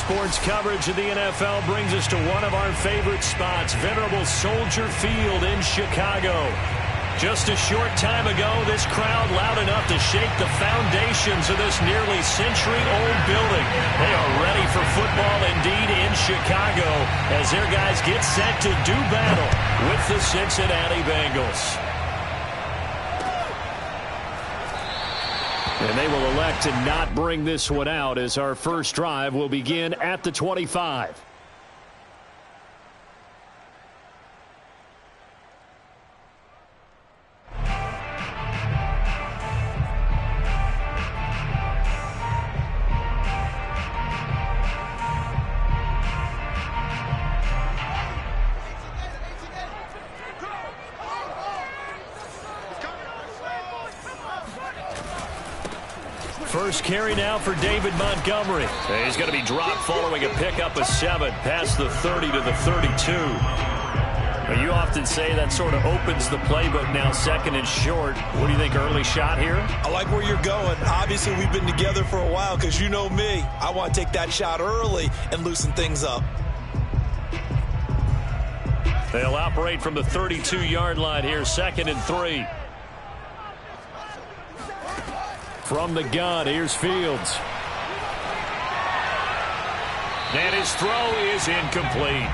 Sports coverage of the NFL brings us to one of our favorite spots, venerable Soldier Field in Chicago. Just a short time ago, this crowd loud enough to shake the foundations of this nearly century-old building. They are ready for football indeed in Chicago as their guys get set to do battle with the Cincinnati Bengals. And they will elect to not bring this one out as our first drive will begin at the 25. First carry now for David Montgomery. He's going to be dropped following a pickup of 7 past the 30 to the 32. Now, you often say that sort of opens the playbook now, second and short. What do you think, early shot here? I like where you're going. Obviously, we've been together for a while because you know me. I want to take that shot early and loosen things up. They'll operate from the 32-yard line here, 2nd and 3. From the gun, here's Fields. And his throw is incomplete.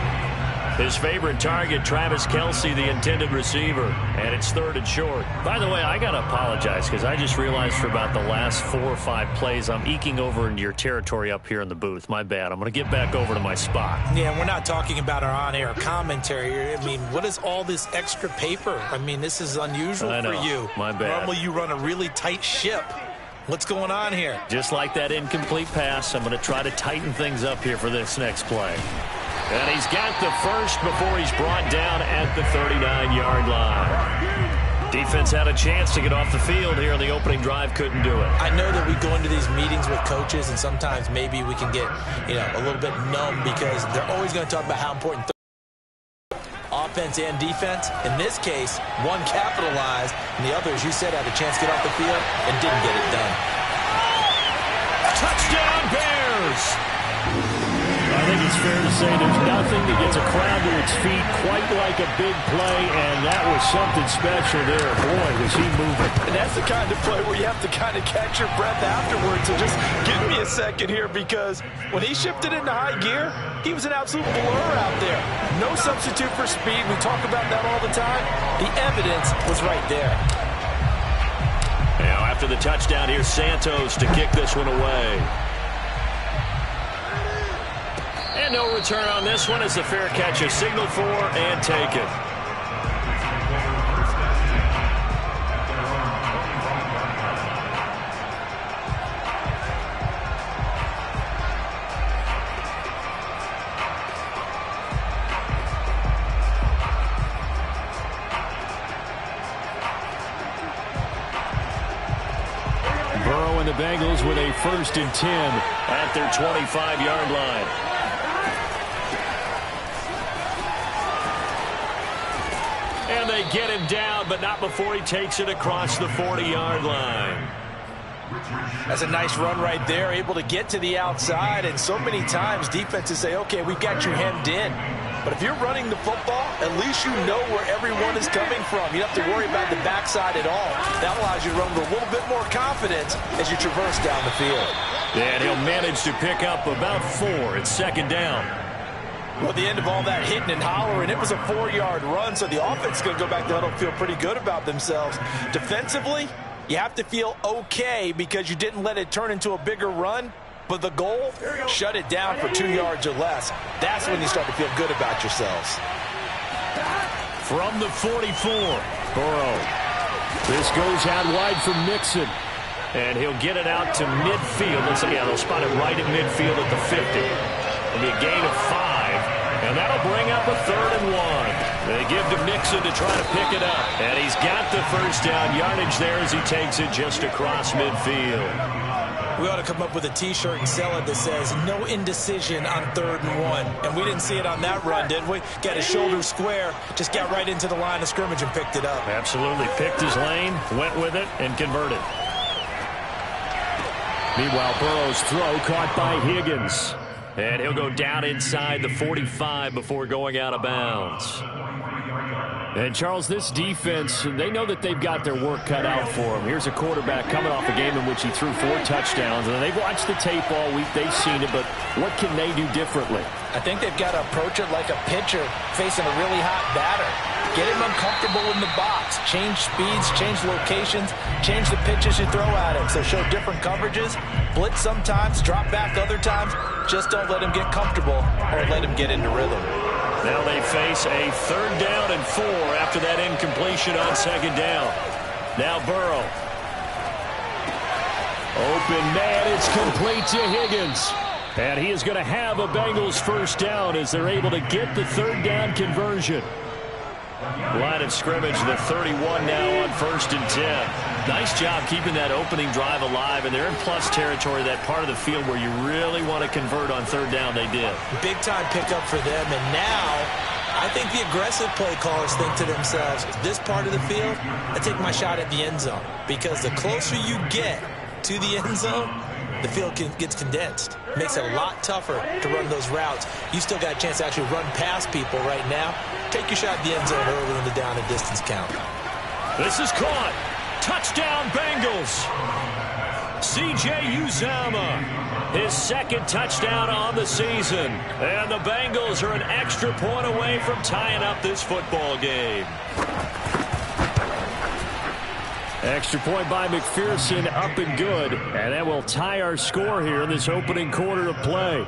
His favorite target, Travis Kelce, the intended receiver. And it's 3rd and short. By the way, I got to apologize because I just realized for about the last 4 or 5 plays, I'm eking over into your territory up here in the booth. My bad. I'm going to get back over to my spot. Yeah, we're not talking about our on-air commentary. I mean, what is all this extra paper? I mean, this is unusual for you. My bad. Normally you run a really tight ship. What's going on here? Just like that incomplete pass, I'm going to try to tighten things up here for this next play. And he's got the first before he's brought down at the 39-yard line. Defense had a chance to get off the field here in the opening drive, couldn't do it. I know that we go into these meetings with coaches, and sometimes maybe we can get, a little bit numb because they're always going to talk about how important offense and defense. In this case, one capitalized, and the other, as you said, had a chance to get off the field and didn't get it done. Touchdown, Bears! I think it's fair to say there's nothing that gets a crowd to its feet quite like a big play, and that was something special there. Boy, was he moving. And that's the kind of play where you have to kind of catch your breath afterwards. So just give me a second here, because when he shifted into high gear, he was an absolute blur out there. No substitute for speed. We talk about that all the time. The evidence was right there. Now after the touchdown, here's Santos to kick this one away. And no return on this one as the fair catch is signaled for and taken. Burrow and the Bengals with a 1st and 10 at their 25-yard line. And they get him down, but not before he takes it across the 40-yard line. That's a nice run right there, able to get to the outside. And so many times defenses say, okay, we've got you hemmed in. But if you're running the football, at least you know where everyone is coming from. You don't have to worry about the backside at all. That allows you to run with a little bit more confidence as you traverse down the field. And he'll manage to pick up about 4. It's 2nd down. Well, at the end of all that hitting and hollering, it was a 4-yard run, so the offense is going to go back to huddle and feel pretty good about themselves. Defensively, you have to feel okay because you didn't let it turn into a bigger run, but the goal, shut it down for 2 yards or less. That's when you start to feel good about yourselves. From the 44, Burrow. This goes out wide for Mixon. And he'll get it out to midfield. Let's see, they'll spot it right at midfield at the 50. It'll be a gain of 5. And that'll bring up a 3rd and 1. They give to Mixon to try to pick it up. And he's got the first down yardage there as he takes it just across midfield. We ought to come up with a T-shirt and sell it that says, no indecision on 3rd and 1. And we didn't see it on that run, did we? Got his shoulder square, just got right into the line of scrimmage and picked it up. Absolutely. Picked his lane, went with it, and converted. Meanwhile, Burrow's throw caught by Higgins. And he'll go down inside the 45 before going out of bounds. And, Charles, this defense, they know that they've got their work cut out for them. Here's a quarterback coming off a game in which he threw 4 touchdowns. And they've watched the tape all week. They've seen it, but what can they do differently? I think they've got to approach it like a pitcher facing a really hot batter. Get him uncomfortable in the box. Change speeds, change locations, change the pitches you throw at him. So show different coverages, blitz sometimes, drop back other times. Just don't let him get comfortable or let him get into rhythm. Now they face a 3rd down and 4 after that incompletion on 2nd down. Now Burrow. Open man, it's complete to Higgins. And he is going to have a Bengals 1st down as they're able to get the 3rd down conversion. Line of scrimmage, the 31 now on 1st and 10. Nice job keeping that opening drive alive, and they're in plus territory, that part of the field where you really want to convert on 3rd down. They did. Big time pickup for them, and now I think the aggressive play callers think to themselves, this part of the field, I take my shot at the end zone, because the closer you get to the end zone, the field gets condensed. Makes it a lot tougher to run those routes. You still got a chance to actually run past people right now. Take your shot at the end zone early in the down and distance count. This is caught. Touchdown Bengals. C.J. Uzomah, his 2nd touchdown on the season. And the Bengals are an extra point away from tying up this football game. Extra point by McPherson, up and good. And that will tie our score here in this opening quarter of play.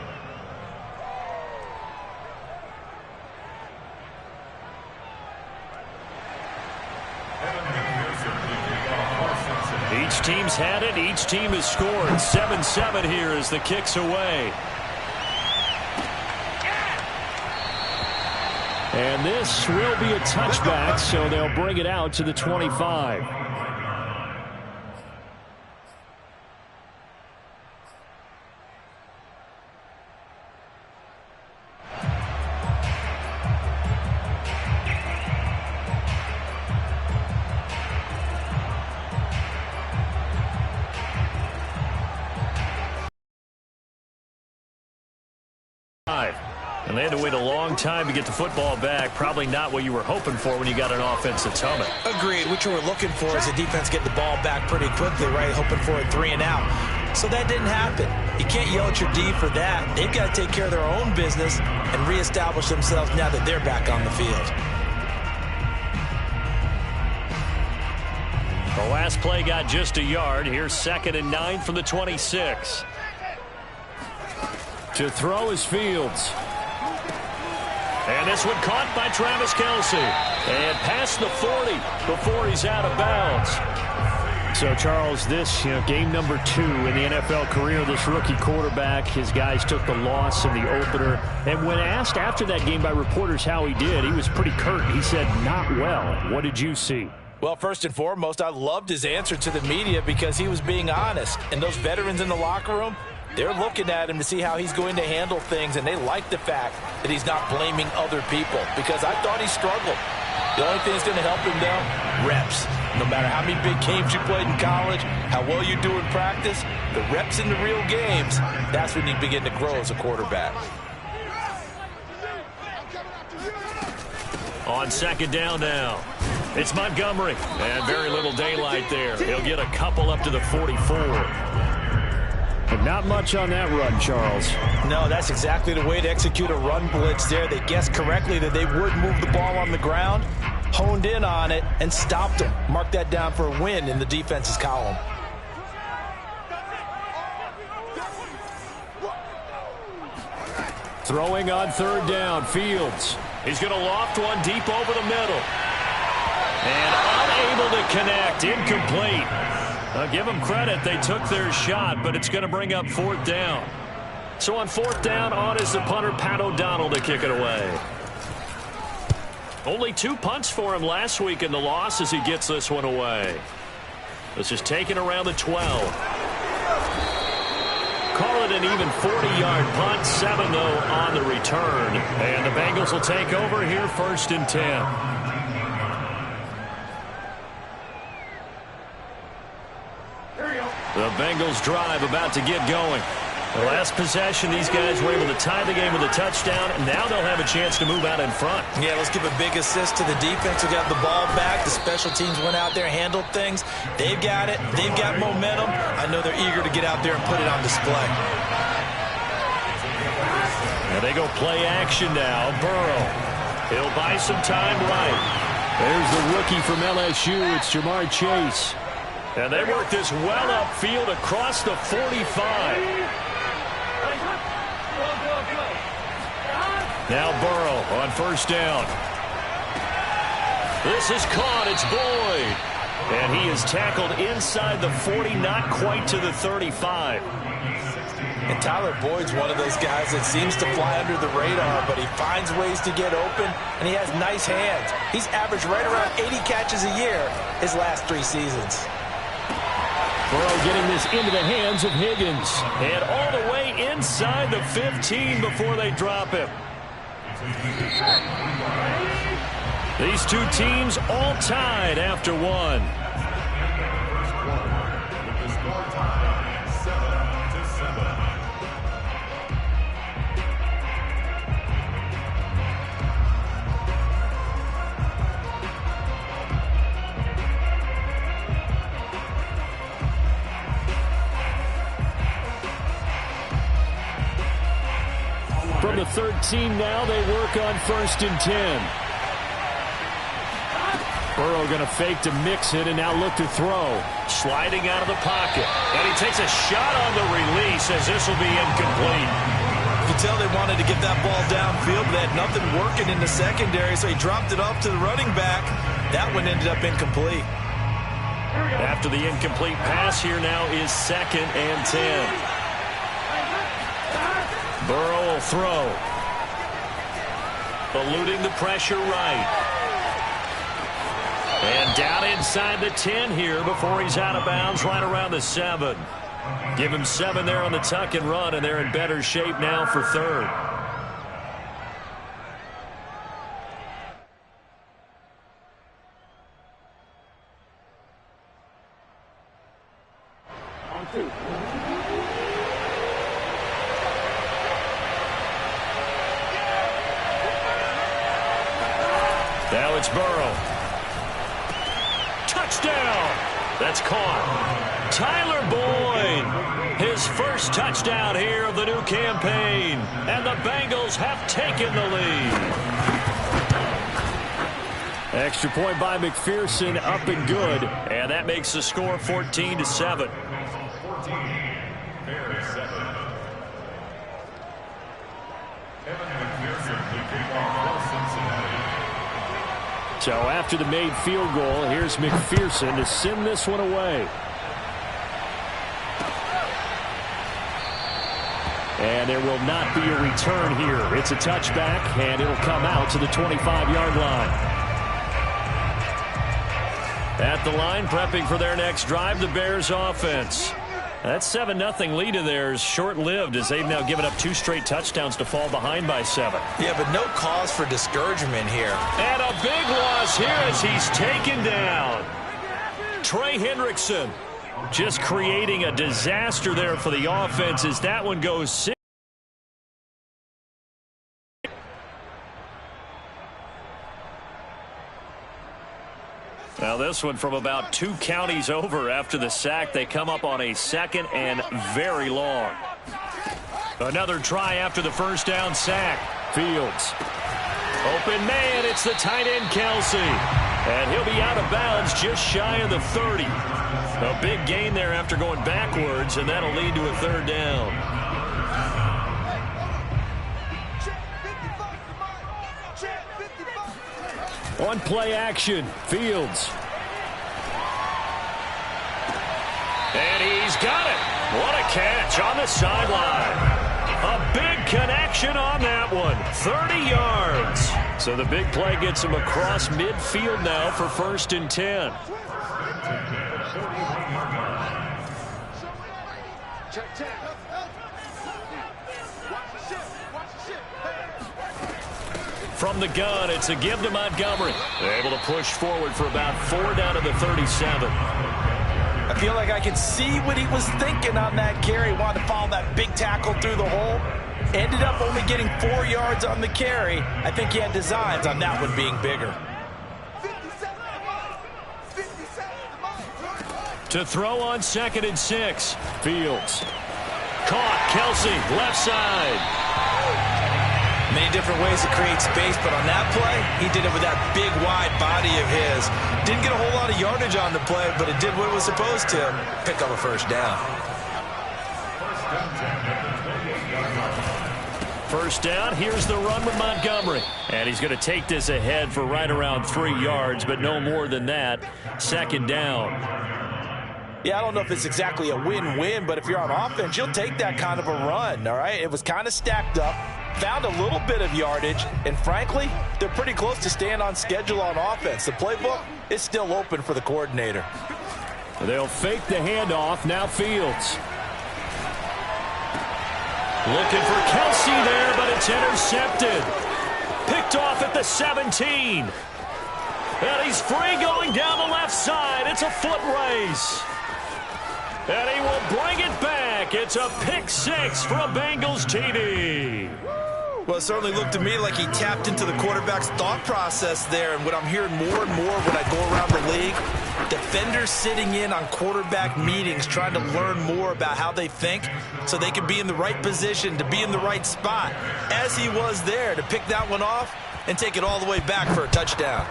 Each team's had it. Each team has scored. 7-7 here as the kick's away. And this will be a touchback, so they'll bring it out to the 25. And they had to wait a long time to get the football back. Probably not what you were hoping for when you got an offense that's humming. Agreed. What you were looking for is the defense get the ball back pretty quickly, right? Hoping for a 3 and out. So that didn't happen. You can't yell at your D for that. They've got to take care of their own business and reestablish themselves now that they're back on the field. The last play got just a yard. Here's 2nd and 9 from the 26. To throw is Fields. And this one caught by Travis Kelce. And past the 40 before he's out of bounds. So, Charles, this, game number 2 in the NFL career, this rookie quarterback, his guys took the loss in the opener. And when asked after that game by reporters how he did, he was pretty curt. He said, not well. What did you see? Well, first and foremost, I loved his answer to the media because he was being honest. And those veterans in the locker room, they're looking at him to see how he's going to handle things, and they like the fact that he's not blaming other people because I thought he struggled. The only thing that's going to help him, though, reps. No matter how many big games you played in college, how well you do in practice, the reps in the real games, that's when you begin to grow as a quarterback. On 2nd down now, it's Montgomery, and very little daylight there. He'll get a couple up to the 44. But not much on that run, Charles. No, that's exactly the way to execute a run blitz there. They guessed correctly that they would move the ball on the ground, honed in on it, and stopped them. Mark that down for a win in the defense's column. Throwing on 3rd down, Fields. He's going to loft one deep over the middle. And unable to connect, incomplete. I'll give them credit. They took their shot, but it's going to bring up 4th down. So on 4th down, on is the punter, Pat O'Donnell, to kick it away. Only 2 punts for him last week in the loss as he gets this one away. This is taken around the 12. Call it an even 40-yard punt. 7, though, on the return. And the Bengals will take over here 1st and 10. The Bengals drive about to get going. The last possession, these guys were able to tie the game with a touchdown, and now they'll have a chance to move out in front. Yeah, let's give a big assist to the defense who got the ball back. The special teams went out there, handled things. They've got it. They've got momentum. I know they're eager to get out there and put it on display. And they go play action now. Burrow. He'll buy some time right. There's the rookie from LSU. It's Jamar Chase. And they work this well upfield across the 45. Now Burrow on first down. This is caught. It's Boyd. And he is tackled inside the 40, not quite to the 35. And Tyler Boyd's one of those guys that seems to fly under the radar, but he finds ways to get open, and he has nice hands. He's averaged right around 80 catches a year his last 3 seasons. Burrow getting this into the hands of Higgins. And all the way inside the 15 before they drop him. These two teams all tied after one. From the 13 now, they work on 1st and 10. Burrow going to fake to Mixon and now look to throw. Sliding out of the pocket. And he takes a shot on the release as this will be incomplete. You can tell they wanted to get that ball downfield, but they had nothing working in the secondary, so he dropped it off to the running back. That one ended up incomplete. After the incomplete pass, here now is 2nd and 10. Burrow will throw. Eluding the pressure right. And down inside the 10 here before he's out of bounds right around the 7. Give him 7 there on the tuck and run, and they're in better shape now for 3rd. Now it's Burrow. Touchdown! That's caught. Tyler Boyd, his first touchdown here of the new campaign. And the Bengals have taken the lead. Extra point by McPherson, up and good. And that makes the score 14-7. So after the made field goal, here's McPherson to send this one away. And there will not be a return here. It's a touchback, and it'll come out to the 25-yard line. At the line, prepping for their next drive, the Bears offense. That 7-0 lead of theirs short-lived as they've now given up 2 straight touchdowns to fall behind by 7. Yeah, but no cause for discouragement here. And a big loss here as he's taken down. Trey Hendrickson just creating a disaster there for the offense as that one goes 6. Now this one from about 2 counties over after the sack. They come up on a 2nd and very long. Another try after the first down sack. Fields. Open man, it's the tight end Kelsey. And he'll be out of bounds just shy of the 30. A big gain there after going backwards, and that'll lead to a 3rd down. On play action, Fields. And he's got it. What a catch on the sideline. A big connection on that one. 30 yards. So the big play gets him across midfield now for 1st and 10. From the gun, it's a give to Montgomery. Able to push forward for about 4 down to the 37. I feel like I could see what he was thinking on that carry. Wanted to follow that big tackle through the hole. Ended up only getting 4 yards on the carry. I think he had designs on that one being bigger. To throw on 2nd and 6. Fields. Caught. Kelsey, left side. Many different ways to create space, but on that play, he did it with that big, wide body of his. Didn't get a whole lot of yardage on the play, but it did what it was supposed to. Pick up a first down. First down, here's the run with Montgomery. And he's going to take this ahead for right around 3 yards, but no more than that. 2nd down. Yeah, I don't know if it's exactly a win-win, but if you're on offense, you'll take that kind of a run, all right? It was kind of stacked up, found a little bit of yardage, and frankly, they're pretty close to staying on schedule on offense. The playbook is still open for the coordinator. They'll fake the handoff. Now Fields. Looking for Kelsey there, but it's intercepted. Picked off at the 17. And he's free going down the left side. It's a foot race. And he will bring it back. It's a pick 6 for a Bengals TD. Well, it certainly looked to me like he tapped into the quarterback's thought process there. And what I'm hearing more and more when I go around the league, defenders sitting in on quarterback meetings trying to learn more about how they think so they can be in the right position to be in the right spot, as he was there to pick that one off and take it all the way back for a touchdown.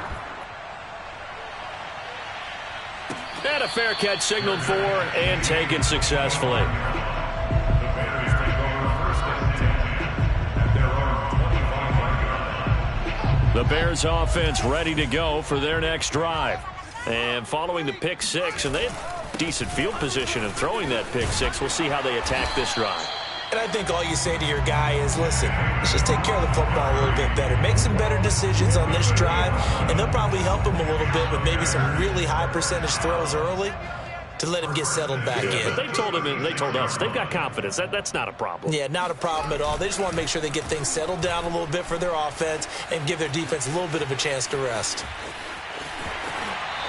And a fair catch signaled for and taken successfully. The Bears offense ready to go for their next drive. And following the pick 6, and they have decent field position in throwing that pick 6. We'll see how they attack this drive. And I think all you say to your guy is, listen, let's just take care of the football a little bit better. Make some better decisions on this drive, and they'll probably help him a little bit with maybe some really high percentage throws early to let him get settled back in. But they told him, and they told us, they've got confidence. That's not a problem. Yeah, not a problem at all. They just want to make sure they get things settled down a little bit for their offense and give their defense a little bit of a chance to rest.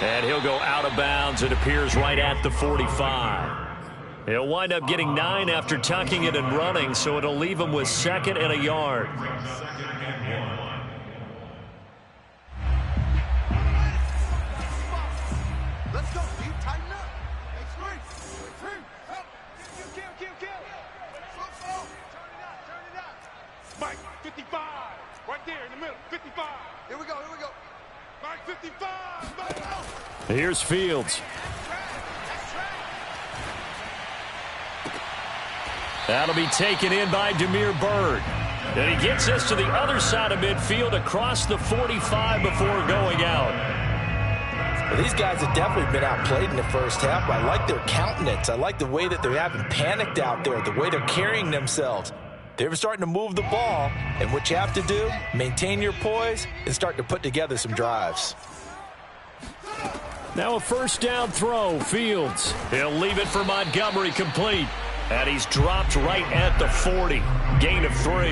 And he'll go out of bounds. It appears right at the 45. He'll wind up getting 9 after tucking it and running, so it'll leave him with 2nd and a yard. Let's go. You tighten up. Turn it up. Mike, 55. Right there in the middle. 55. Here we go. Mike, 55. Mike, out. Here's Fields. That'll be taken in by Damiere Byrd. And he gets this to the other side of midfield across the 45 before going out. Well, these guys have definitely been outplayed in the first half. I like their countenance. I like the way that they haven't panicked out there, the way they're carrying themselves. They're starting to move the ball, and what you have to do, maintain your poise and start to put together some drives. Now a first down throw. Fields. He'll leave it for Montgomery, complete. And he's dropped right at the 40. Gain of 3.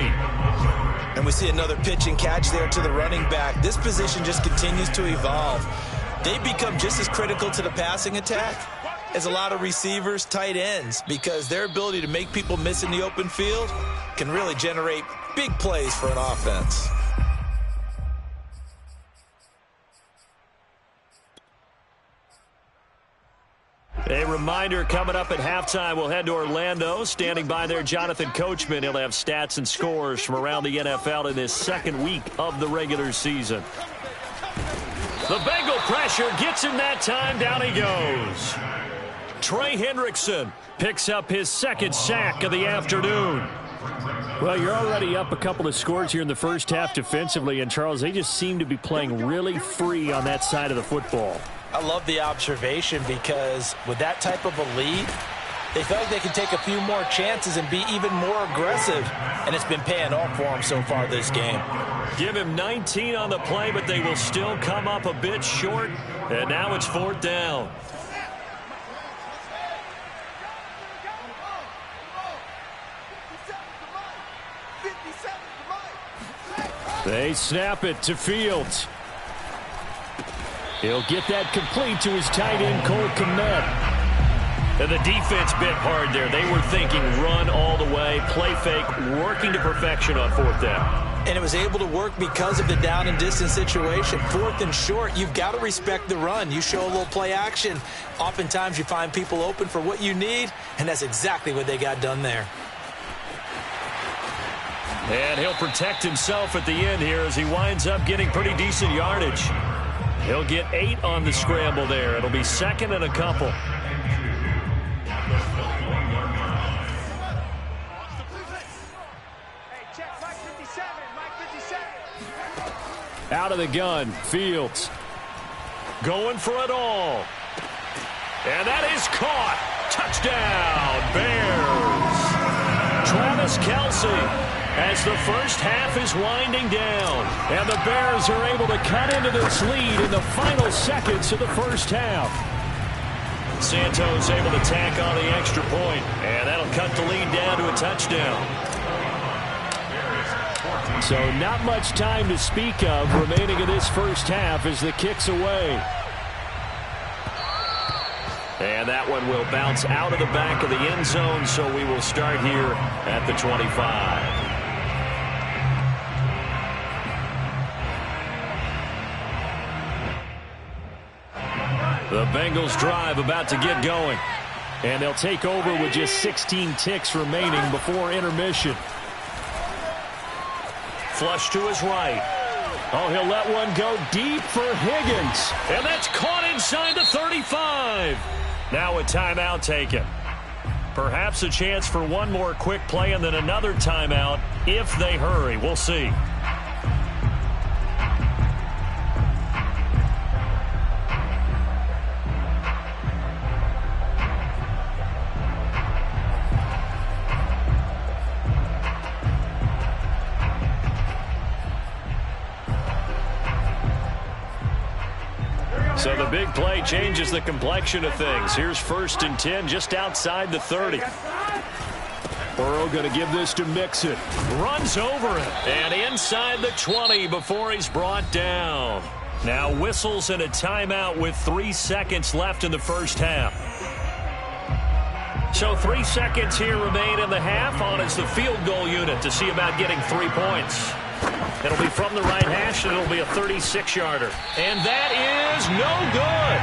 And we see another pitch and catch there to the running back. This position just continues to evolve. They become just as critical to the passing attack as a lot of receivers, tight ends, because their ability to make people miss in the open field can really generate big plays for an offense. A reminder, coming up at halftime, we'll head to Orlando. Standing by there, Jonathan Coachman. He'll have stats and scores from around the NFL in this second week of the regular season. The Bengal pressure gets him that time. Down he goes. Trey Hendrickson picks up his 2nd sack of the afternoon. Well, you're already up a couple of scores here in the first half defensively, and Charles, they just seem to be playing really free on that side of the football. I love the observation because with that type of a lead, they feel like they can take a few more chances and be even more aggressive, and it's been paying off for them so far this game. Give him 19 on the play, but they will still come up a bit short, and now it's 4th down. They snap it to Fields. He'll get that complete to his tight end, Cole Kmet. And the defense bit hard there. They were thinking run all the way, play fake, working to perfection on fourth down. And it was able to work because of the down and distance situation. Fourth and short, you've got to respect the run. You show a little play action. Oftentimes you find people open for what you need, and that's exactly what they got done there. And he'll protect himself at the end here as he winds up getting pretty decent yardage. He'll get 8 on the scramble there. It'll be second and a couple. Out of the gun, Fields. Going for it all. And that is caught. Touchdown, Bears. Travis Kelce as the first half is winding down. And the Bears are able to cut into this lead in the final seconds of the first half. Santos able to tack on the extra point. And that'll cut the lead down to a touchdown. So not much time to speak of remaining in this first half as the kick's away. And that one will bounce out of the back of the end zone, so we will start here at the 25. The Bengals drive about to get going. And they'll take over with just 16 ticks remaining before intermission. Flush to his right. Oh, he'll let one go deep for Higgins. And that's caught inside the 35. Now a timeout taken. Perhaps a chance for one more quick play and then another timeout if they hurry. We'll see. So the big play changes the complexion of things. Here's 1st and 10 just outside the 30. Burrow going to give this to Mixon. Runs over it. And inside the 20 before he's brought down. Now whistles and a timeout with 3 seconds left in the first half. So 3 seconds here remain in the half. On is the field goal unit to see about getting 3 points. It'll be from the right hash, and it'll be a 36-yarder. And that is no good.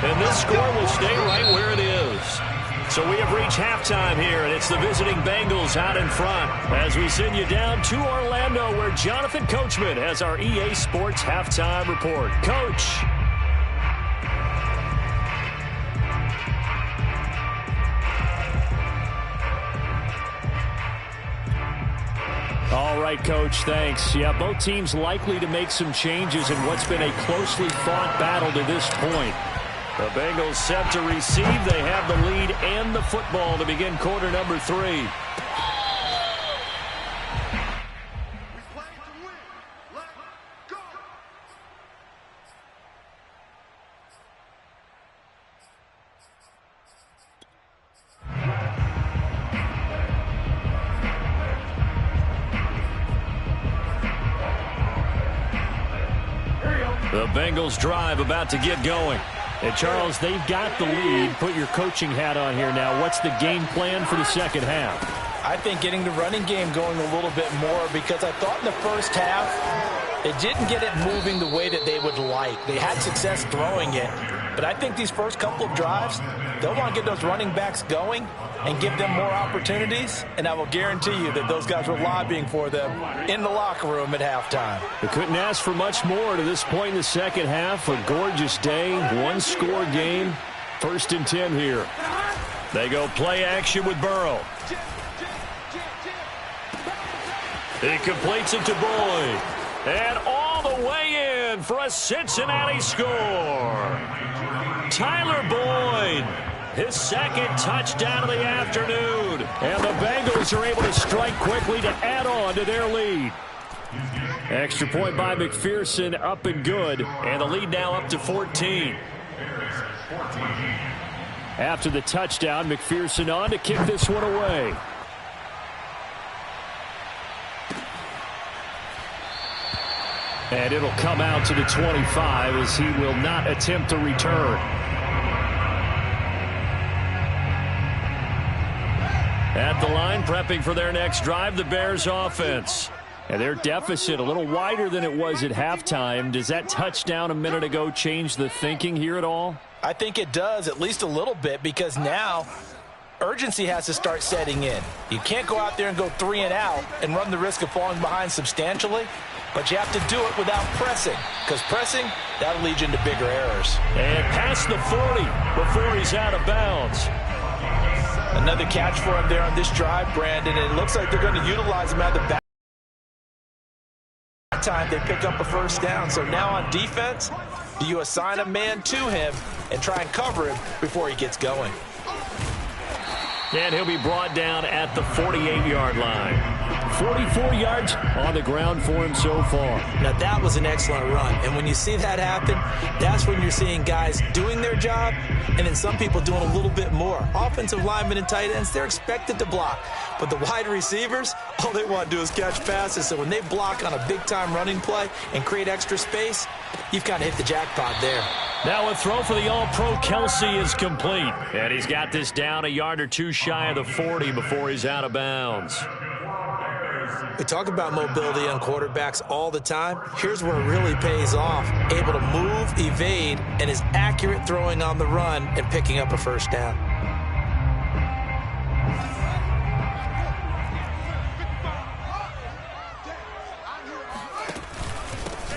And this score will stay right where it is. So we have reached halftime here, and it's the visiting Bengals out in front as we send you down to Orlando, where Jonathan Coachman has our EA Sports Halftime Report. Coach. All right, Coach, thanks. Yeah, both teams likely to make some changes in what's been a closely fought battle to this point. The Bengals set to receive. They have the lead and the football to begin quarter number 3. The Bengals drive about to get going. And, Charles, they've got the lead. Put your coaching hat on here now. What's the game plan for the second half? I think getting the running game going a little bit more, because I thought in the first half they didn't get it moving the way that they would like. They had success throwing it. But I think these first couple of drives, they'll want to get those running backs going and give them more opportunities. And I will guarantee you that those guys were lobbying for them in the locker room at halftime. They couldn't ask for much more to this point in the second half. A gorgeous day, one-score game. 1st and 10 here. They go play action with Burrow. He completes it to Boyd. And all the way in for a Cincinnati score. Tyler Boyd, his second touchdown of the afternoon. And the Bengals are able to strike quickly to add on to their lead. Extra point by McPherson, up and good. And the lead now up to 14. After the touchdown, McPherson on to kick this one away. And it'll come out to the 25 as he will not attempt to return. At the line, prepping for their next drive, the Bears offense. And their deficit a little wider than it was at halftime. Does that touchdown a minute ago change the thinking here at all? I think it does, at least a little bit, because now urgency has to start setting in. You can't go out there and go 3 and out and run the risk of falling behind substantially, but you have to do it without pressing, because pressing, that'll lead you into bigger errors. And past the 40 before he's out of bounds. Another catch for him there on this drive, Brandon, and it looks like they're going to utilize him at the back. That time they pick up a first down. So now on defense, do you assign a man to him and try and cover him before he gets going? And he'll be brought down at the 48-yard line. 44 yards on the ground for him so far. Now, that was an excellent run. And when you see that happen, that's when you're seeing guys doing their job and then some people doing a little bit more. Offensive linemen and tight ends, they're expected to block. But the wide receivers, all they want to do is catch passes. So when they block on a big-time running play and create extra space, you've kind of hit the jackpot there. Now a throw for the All-Pro Kelsey is complete. And he's got this down a yard or two shy of the 40 before he's out of bounds. We talk about mobility on quarterbacks all the time. Here's where it really pays off. Able to move, evade, and is accurate throwing on the run and picking up a first down.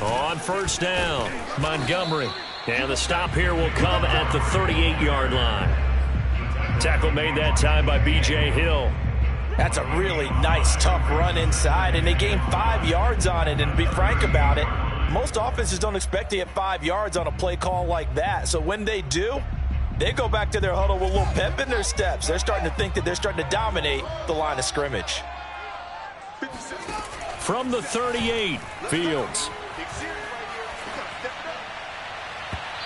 On first down, Montgomery. And the stop here will come at the 38-yard line. Tackle made that time by B.J. Hill. That's a really nice, tough run inside, and they gained 5 yards on it. And to be frank about it, most offenses don't expect to get 5 yards on a play call like that. So when they do, they go back to their huddle with a little pep in their steps. They're starting to think that they're starting to dominate the line of scrimmage. From the 38, Fields.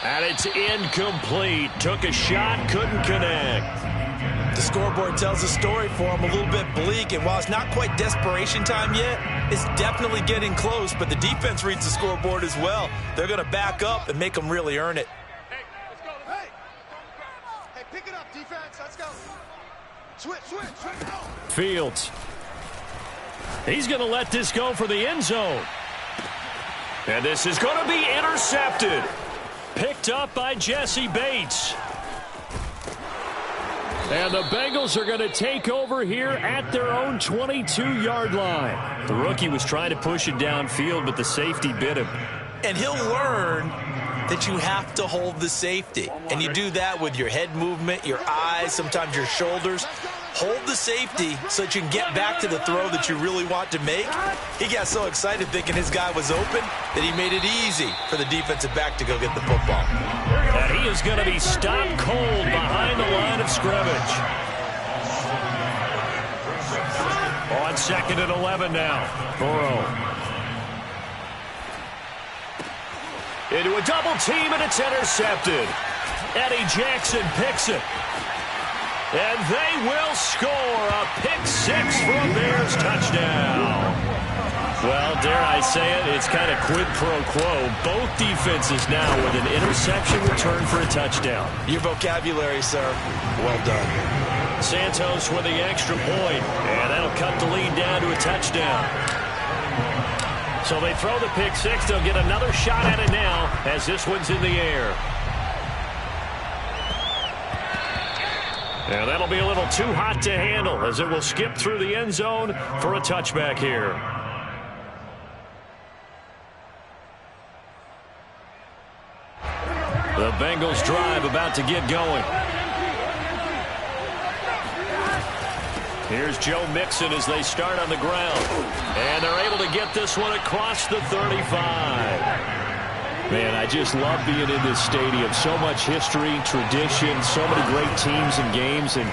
And it's incomplete. Took a shot, couldn't connect. The scoreboard tells a story for him, a little bit bleak, and while it's not quite desperation time yet, it's definitely getting close, but the defense reads the scoreboard as well. They're going to back up and make them really earn it. Hey, let's go. Hey, pick it up, defense. Let's go. Switch. Fields. He's going to let this go for the end zone. And this is going to be intercepted. Picked up by Jesse Bates. And the Bengals are going to take over here at their own 22-yard line. The rookie was trying to push it downfield, but the safety bit him. And he'll learn that you have to hold the safety. And you do that with your head movement, your eyes, sometimes your shoulders. Hold the safety so that you can get back to the throw that you really want to make. He got so excited thinking his guy was open that he made it easy for the defensive back to go get the football. And he is going to be stopped cold behind the line of scrimmage. On 2nd and 11 now. Burrow. Into a double team, and it's intercepted. Eddie Jackson picks it. And they will score a pick-6 for a Bears touchdown. Well, dare I say it, it's kind of quid pro quo. Both defenses now with an interception return for a touchdown. Your vocabulary, sir. Well done. Santos with the extra point, and that'll cut the lead down to a touchdown. So they throw the pick-6. They'll get another shot at it now as this one's in the air. And that'll be a little too hot to handle as it will skip through the end zone for a touchback here. The Bengals drive about to get going. Here's Joe Mixon as they start on the ground. And they're able to get this one across the 35. Man, I just love being in this stadium. So much history, tradition, so many great teams and games. And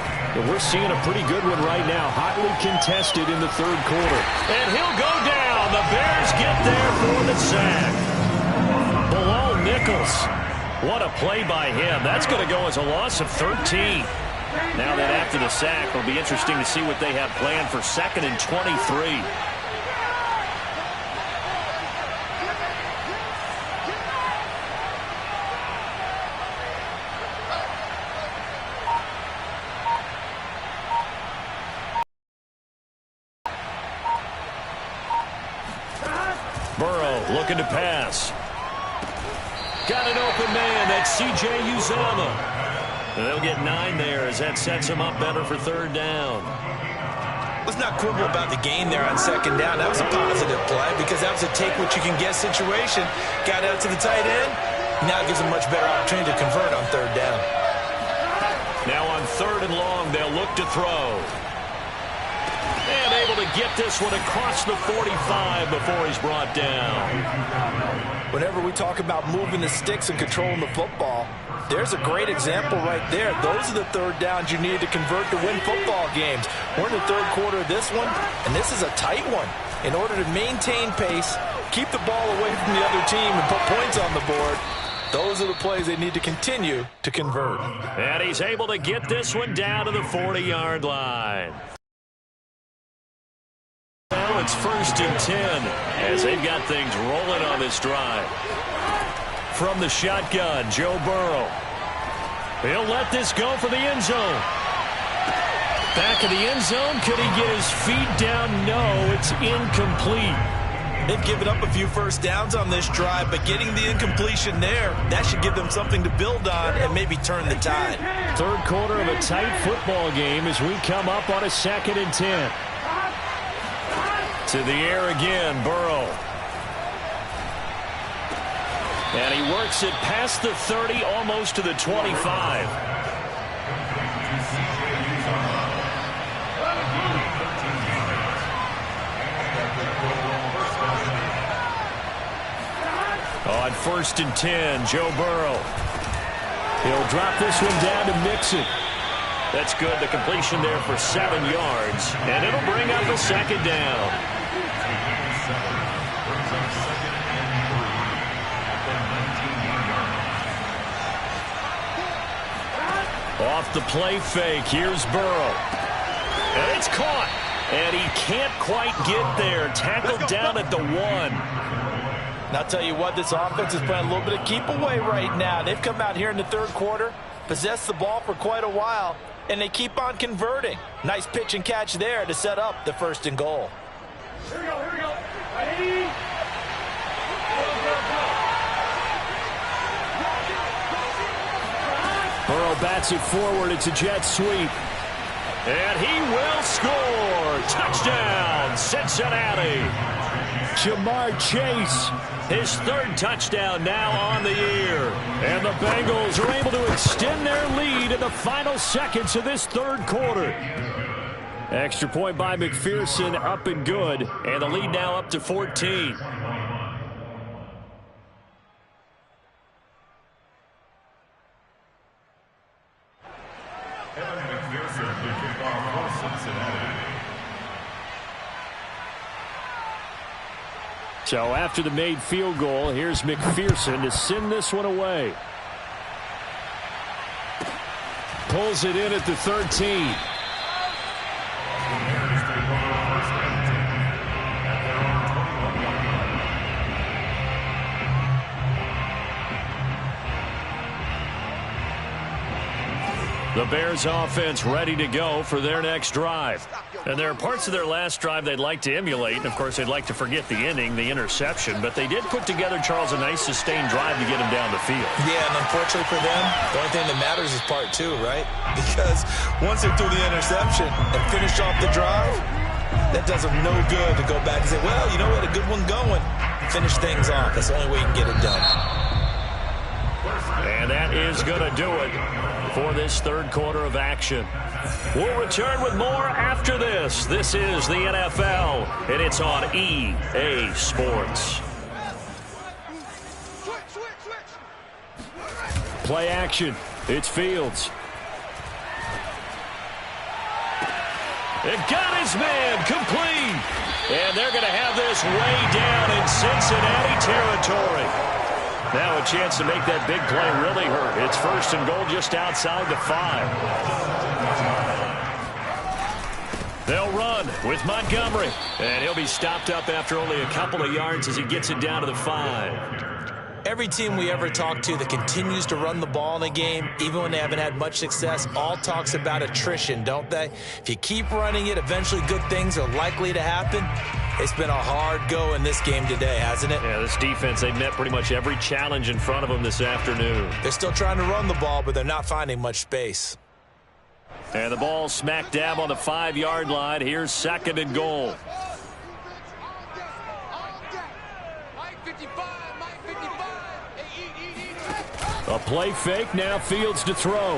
we're seeing a pretty good one right now. Hotly contested in the third quarter. And he'll go down. The Bears get there for the sack. Below Nichols. What a play by him. That's going to go as a loss of 13. Now that after the sack, it'll be interesting to see what they have planned for 2nd and 23. looking to pass. Got an open man. That's C.J. Uzomah. They'll get 9 there as that sets him up better for third down. Let's not quibble about the gain there on second down. That was a positive play because that was a take-what-you-can-get situation. Got out to the tight end. Now it gives a much better opportunity to convert on third down. Now on third and long, they'll look to throw. And able to get this one across the 45 before he's brought down. Whenever we talk about moving the sticks and controlling the football, there's a great example right there. Those are the third downs you need to convert to win football games. We're in the third quarter of this one, and this is a tight one. In order to maintain pace, keep the ball away from the other team, and put points on the board, those are the plays they need to continue to convert. And he's able to get this one down to the 40-yard line. Now it's 1st and 10 as they've got things rolling on this drive. From the shotgun, Joe Burrow. He'll let this go for the end zone. Back of the end zone. Could he get his feet down? No, it's incomplete. They've given up a few first downs on this drive, but getting the incompletion there, that should give them something to build on and maybe turn the tide. Third quarter of a tight football game as we come up on a 2nd and 10. To the air again, Burrow. And he works it past the 30, almost to the 25. On 1st and 10, Joe Burrow. He'll drop this one down to Mixon. That's good. The completion there for 7 yards. And it'll bring up a 2nd down. Off the play fake, here's Burrow. And it's caught. And he can't quite get there. Tackled down at the 1. And I'll tell you what, this offense is playing a little bit of keep away right now. They've come out here in the third quarter, possessed the ball for quite a while, and they keep on converting. Nice pitch and catch there to set up the 1st and goal. Here we go, here we go. Ready? Burrow bats it forward. It's a jet sweep. And he will score. Touchdown, Cincinnati. Jamar Chase, his 3rd touchdown now on the year. And the Bengals are able to extend their lead in the final seconds of this third quarter. Extra point by McPherson, up and good. And the lead now up to 14. So after the made field goal, here's McPherson to send this one away. Pulls it in at the 13. The Bears offense ready to go for their next drive. And there are parts of their last drive they'd like to emulate. And, of course, they'd like to forget the ending, the interception. But they did put together, Charles, a nice sustained drive to get him down the field. Yeah, and unfortunately for them, the only thing that matters is part 2, right? Because once they threw the interception and finished off the drive, that does them no good to go back and say, well, you know what, a good one going. Finish things off. That's the only way you can get it done. And that is going to do it for this third quarter of action. We'll return with more after this. This is the NFL, and it's on EA Sports. Play action. It's Fields. It got his man complete. And they're going to have this way down in Cincinnati territory. Now a chance to make that big play really hurt. It's 1st and goal just outside the 5. They'll run with Montgomery. And he'll be stopped up after only a couple of yards as he gets it down to the 5. Every team we ever talk to that continues to run the ball in a game, even when they haven't had much success, all talks about attrition, don't they? If you keep running it, eventually good things are likely to happen. It's been a hard go in this game today, hasn't it? Yeah, this defense, they've met pretty much every challenge in front of them this afternoon. They're still trying to run the ball, but they're not finding much space. And the ball smack dab on the 5-yard line. Here's 2nd and goal. A play fake, now Fields to throw.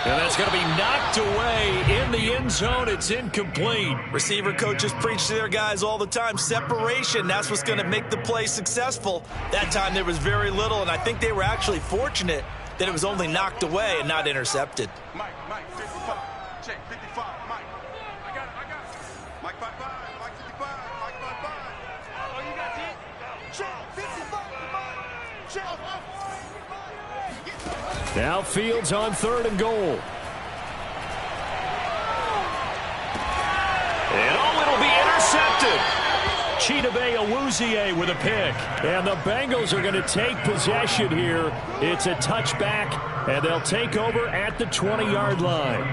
And that's going to be knocked away in the end zone. It's incomplete. Receiver coaches preach to their guys all the time. Separation, that's what's going to make the play successful. That time there was very little, and I think they were actually fortunate that it was only knocked away and not intercepted. Mike, 55. Check, 55. Mike. I got it. Mike 55. Mike 55. Mike 55. Oh, you got it? Check, 55. Check. Now Fields on 3rd and goal. And it'll be intercepted. Chidobe Awuzie with a pick. And the Bengals are going to take possession here. It's a touchback, and they'll take over at the 20-yard line.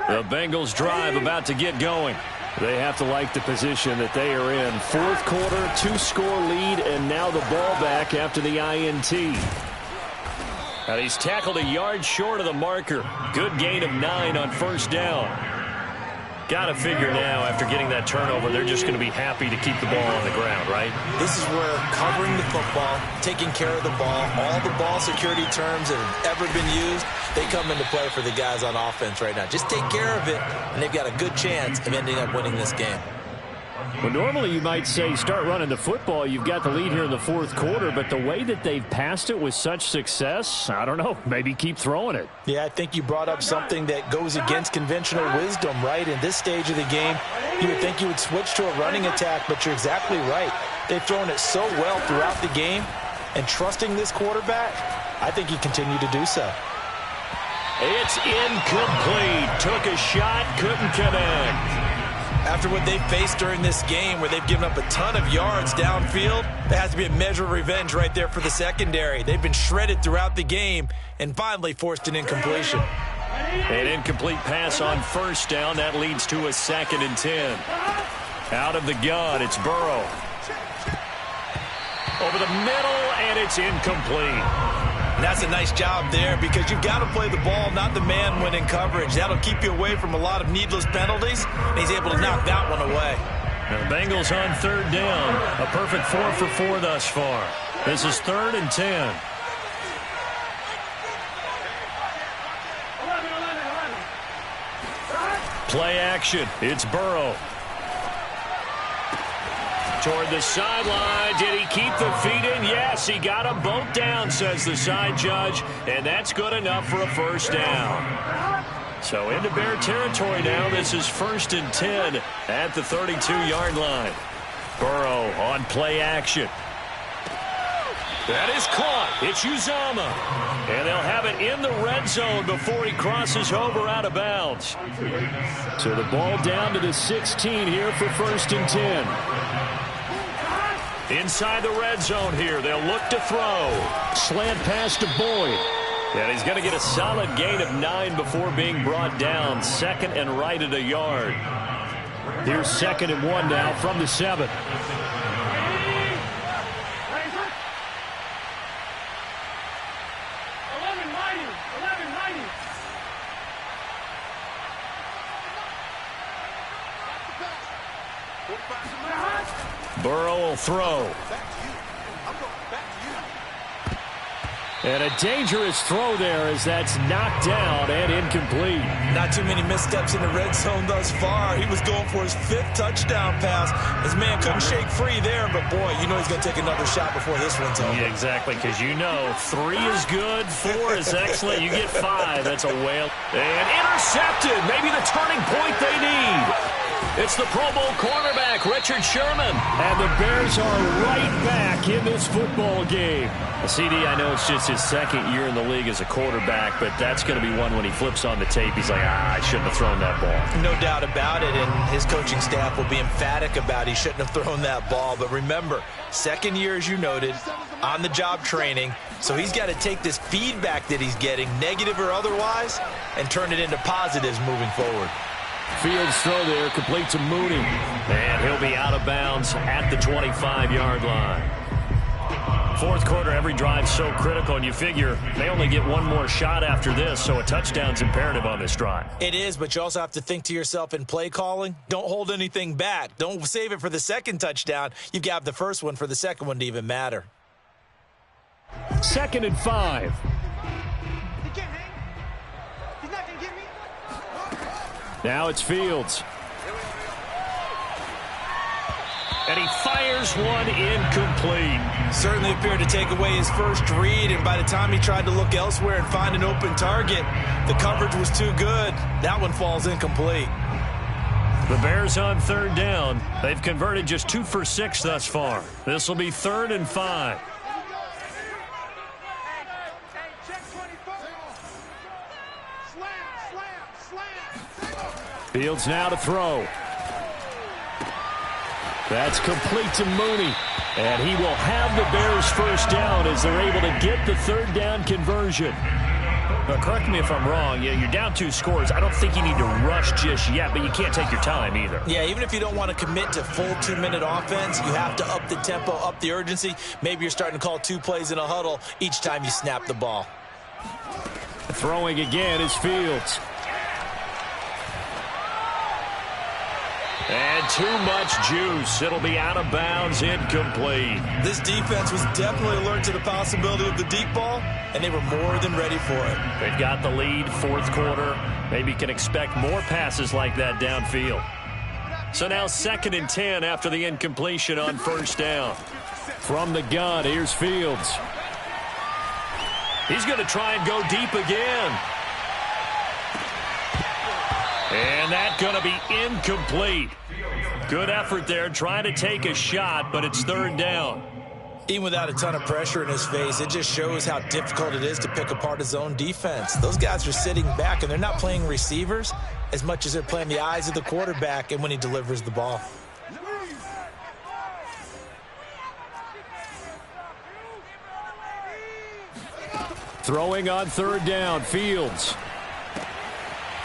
The Bengals drive about to get going. They have to like the position that they are in. 4th quarter, 2-score lead, and now the ball back after the INT. Now he's tackled a yard short of the marker. Good gain of 9 on 1st down. Got to figure now, after getting that turnover, they're just going to be happy to keep the ball on the ground, right? This is where covering the football, taking care of the ball, all the ball security terms that have ever been used, they come into play for the guys on offense right now. Just take care of it, and they've got a good chance of ending up winning this game. Well, normally you might say start running the football. You've got the lead here in the 4th quarter, but the way that they've passed it with such success, I don't know, maybe keep throwing it. Yeah, I think you brought up something that goes against conventional wisdom, right? In this stage of the game, you would think you would switch to a running attack, but you're exactly right. They've thrown it so well throughout the game, and trusting this quarterback, I think you continue to do so. It's incomplete. Took a shot, couldn't connect. After what they've faced during this game, where they've given up a ton of yards downfield, there has to be a measure of revenge right there for the secondary. They've been shredded throughout the game and finally forced an incompletion. An incomplete pass on 1st down. That leads to a 2nd and 10. Out of the gun, it's Burrow. Over the middle, and it's incomplete. And that's a nice job there, because you've got to play the ball, not the man when in coverage. That'll keep you away from a lot of needless penalties, and he's able to knock that one away. And the Bengals on 3rd down. A perfect 4 for 4 thus far. This is 3rd and 10. Play action. It's Burrow. Toward the sideline. Did he keep the feet in? Yes, he got them both down, says the side judge. And that's good enough for a 1st down. So into Bear territory now. This is 1st and 10 at the 32-yard line. Burrow on play action. That is caught. It's Uzomah. And they'll have it in the red zone before he crosses over out of bounds. So the ball down to the 16 here for 1st and 10. Inside the red zone here, they'll look to throw. Slant pass to Boyd. And he's going to get a solid gain of 9 before being brought down. 2nd and right at a yard. Here's 2nd and 1 now from the 7. Burrow will throw. And a dangerous throw there as that's knocked down and incomplete. Not too many missteps in the red zone thus far. He was going for his 5th touchdown pass. His man couldn't shake free there, but boy, you know he's going to take another shot before this one's over. Yeah, exactly, because you know 3 is good, 4 is excellent. You get 5, that's a whale. And intercepted, maybe the turning point they need. It's the Pro Bowl cornerback, Richard Sherman. And the Bears are right back in this football game. CD, I know it's just his second year in the league as a quarterback, but that's going to be one when he flips on the tape. He's like, I shouldn't have thrown that ball. No doubt about it, and his coaching staff will be emphatic about he shouldn't have thrown that ball. But remember, second year, as you noted, on-the-job training, so he's got to take this feedback that he's getting, negative or otherwise, and turn it into positives moving forward. Fields throw there, complete to Mooney. And he'll be out of bounds at the 25-yard line. Fourth quarter, every drive so critical, and you figure they only get one more shot after this, so a touchdown's imperative on this drive. It is, but you also have to think to yourself in play calling, don't hold anything back. Don't save it for the second touchdown. You've got the first one for the second one to even matter. 2nd and 5. Now it's Fields. And he fires one incomplete. Certainly appeared to take away his first read, and by the time he tried to look elsewhere and find an open target, the coverage was too good. That one falls incomplete. The Bears on 3rd down. They've converted just 2 for 6 thus far. This will be 3rd and 5. Fields now to throw. That's complete to Mooney. And he will have the Bears first down as they're able to get the 3rd down conversion. Now, correct me if I'm wrong. You're down 2 scores. I don't think you need to rush just yet, but you can't take your time either. Yeah, even if you don't want to commit to full 2-minute offense, you have to up the tempo, up the urgency. Maybe you're starting to call 2 plays in a huddle each time you snap the ball. Throwing again is Fields. And too much juice. It'll be out of bounds, incomplete. This defense was definitely alert to the possibility of the deep ball, and they were more than ready for it. They've got the lead, 4th quarter. Maybe can expect more passes like that downfield. So now 2nd and 10 after the incompletion on 1st down. From the gun, here's Fields. He's going to try and go deep again. And that's going to be incomplete. Good effort there, trying to take a shot, but it's 3rd down. Even without a ton of pressure in his face, it just shows how difficult it is to pick apart his own defense. Those guys are sitting back, and they're not playing receivers as much as they're playing the eyes of the quarterback and when he delivers the ball. Throwing on 3rd down, Fields.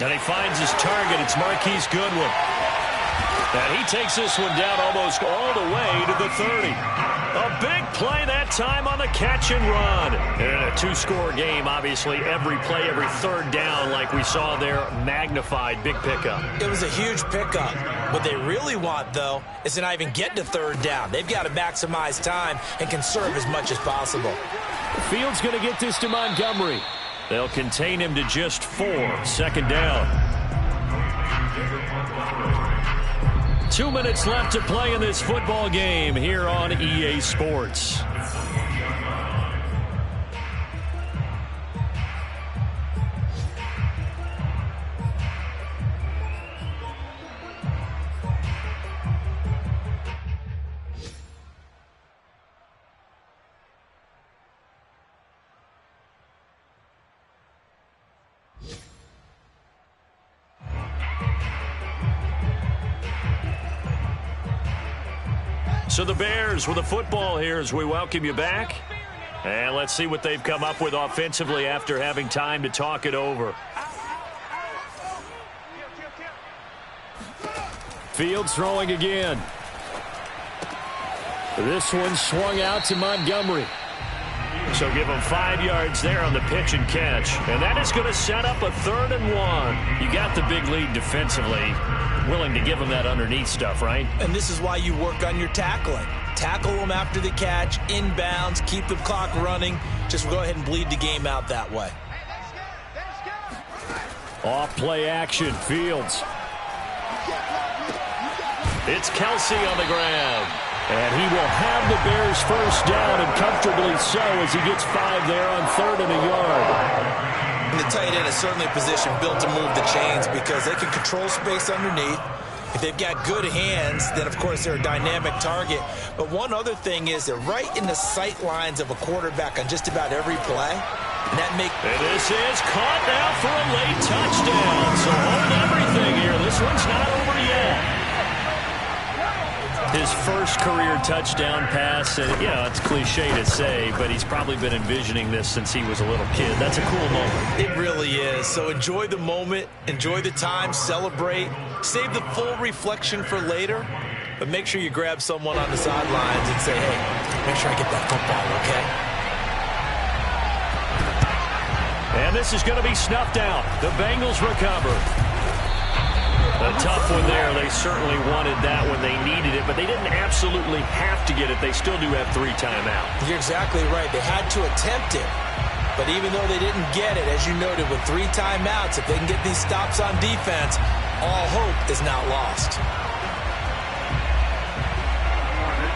And he finds his target. It's Marquise Goodwin. And he takes this one down almost all the way to the 30. A big play that time on the catch and run. And a 2-score game, obviously, every play, every 3rd down, like we saw there, magnified. Big pickup. It was a huge pickup. What they really want, though, is to not even get to 3rd down. They've got to maximize time and conserve as much as possible. Fields going to get this to Montgomery. They'll contain him to just 4. 2nd down. 2 minutes left to play in this football game here on EA Sports. So the Bears with the football here as we welcome you back. And let's see what they've come up with offensively after having time to talk it over. Fields throwing again. This one swung out to Montgomery. So give him 5 yards there on the pitch and catch. And that is going to set up a 3rd and 1. You got the big lead defensively. Willing to give him that underneath stuff, right? And this is why you work on your tackling. Tackle them after the catch, inbounds, keep the clock running. Just go ahead and bleed the game out that way. Off play action, Fields. It's Kelsey on the ground. And he will have the Bears first down, and comfortably so as he gets 5 there on 3rd and a yard. And the tight end is certainly a position built to move the chains because they can control space underneath. If they've got good hands, then, of course, they're a dynamic target. But one other thing is they're right in the sight lines of a quarterback on just about every play. And this is caught now for a late touchdown. So hold everything here. This one's not over yet. His first career touchdown pass, and it's cliche to say, but he's probably been envisioning this since he was a little kid. That's a cool moment. It really is. So enjoy the moment, enjoy the time, celebrate, save the full reflection for later, but make sure you grab someone on the sidelines and say, hey, make sure I get that football, okay? And this is going to be snuffed out. The Bengals recover. A tough one there. They certainly wanted that when they needed it, but they didn't absolutely have to get it. They still do have 3 timeouts. You're exactly right. They had to attempt it, but even though they didn't get it, as you noted, with 3 timeouts, if they can get these stops on defense, all hope is not lost.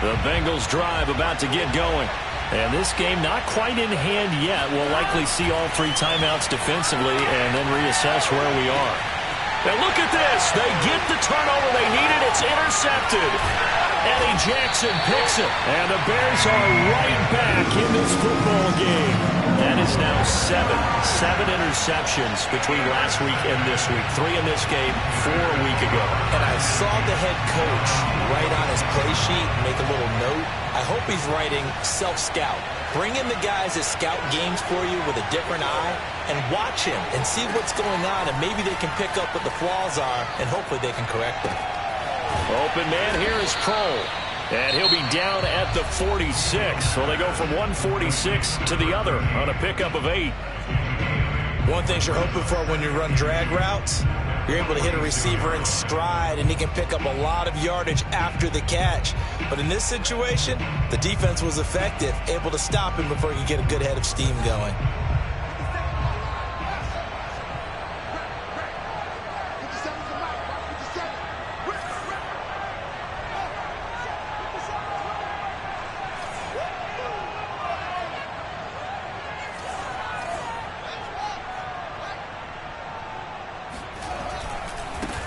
The Bengals drive about to get going. And this game not quite in hand yet. We'll likely see all 3 timeouts defensively and then reassess where we are. Now look at this. They get the turnover they needed. It's intercepted. Eddie Jackson picks it. And the Bears are right back in this football game. That is now 7 interceptions between last week and this week. 3 in this game, 4 a week ago. And I saw the head coach write on his play sheet, make a little note. I hope he's writing self-scout. Bring in the guys that scout games for you with a different eye and watch him and see what's going on, and maybe they can pick up what the flaws are, and hopefully they can correct them. Open man here is Kroll, and he'll be down at the 46. So they go from 146 to the other on a pickup of 8. One thing you're hoping for when you run drag routes, you're able to hit a receiver in stride, and he can pick up a lot of yardage after the catch. But in this situation, the defense was effective, able to stop him before he could get a good head of steam going.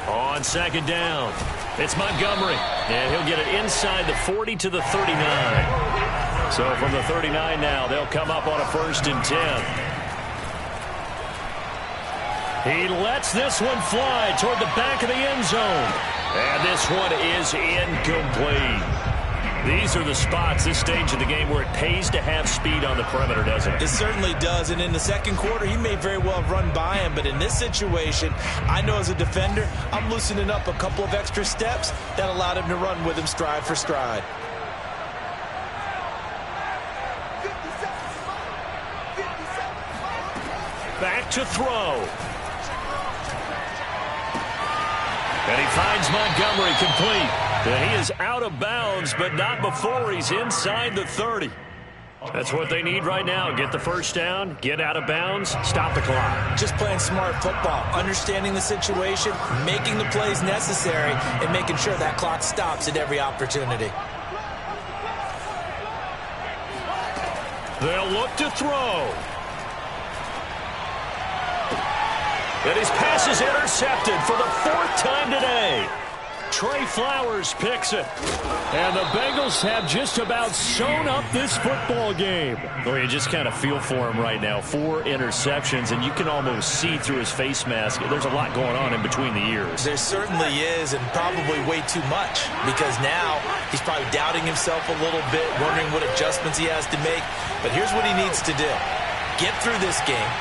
On second down, it's Montgomery, and he'll get it inside the 40 to the 39. So from the 39 now, they'll come up on a 1st and 10. He lets this one fly toward the back of the end zone, and this one is incomplete. These are the spots, this stage of the game, where it pays to have speed on the perimeter, doesn't it? It certainly does, and in the second quarter, he may very well have run by him, but in this situation, I know as a defender, I'm loosening up a couple of extra steps that allowed him to run with him stride for stride. Back to throw. And he finds Montgomery complete. And he is out of bounds, but not before he's inside the 30. That's what they need right now. Get the first down, get out of bounds, stop the clock. Just playing smart football, understanding the situation, making the plays necessary, and making sure that clock stops at every opportunity. They'll look to throw. And his pass is intercepted for the 4th time today. Trey Flowers picks it. And the Bengals have just about sewn up this football game. Well, you just kind of feel for him right now. 4 interceptions, and you can almost see through his face mask. There's a lot going on in between the ears. There certainly is, and probably way too much, because now he's probably doubting himself a little bit, wondering what adjustments he has to make. But here's what he needs to do. Get through this game.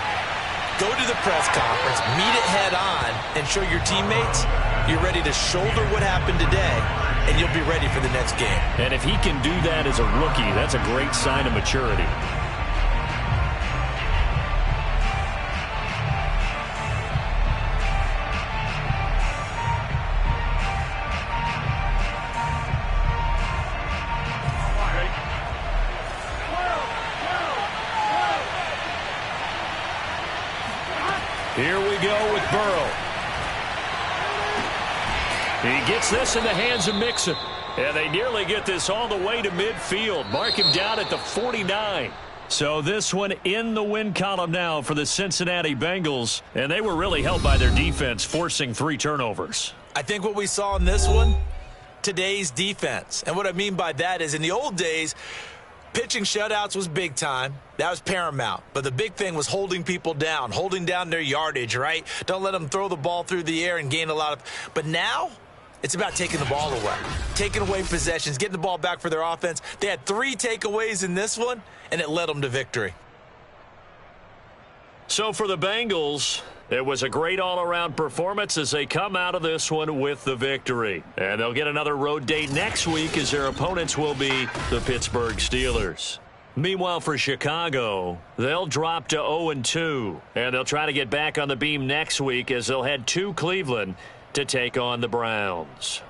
Go to the press conference, meet it head on, and show your teammates you're ready to shoulder what happened today, and you'll be ready for the next game. And if he can do that as a rookie, that's a great sign of maturity. Here we go with Burrow. He gets this in the hands of Mixon. And they nearly get this all the way to midfield. Mark him down at the 49. So this one in the win column now for the Cincinnati Bengals. And they were really helped by their defense, forcing 3 turnovers. I think what we saw in this one, today's defense. And what I mean by that is in the old days, pitching shutouts was big time. That was paramount. But the big thing was holding people down, holding down their yardage, right? Don't let them throw the ball through the air and gain a lot of. But now it's about taking the ball away, taking away possessions, getting the ball back for their offense. They had 3 takeaways in this one, and it led them to victory. So for the Bengals, it was a great all-around performance as they come out of this one with the victory. And they'll get another road date next week as their opponents will be the Pittsburgh Steelers. Meanwhile, for Chicago, they'll drop to 0-2, and they'll try to get back on the beam next week as they'll head to Cleveland to take on the Browns.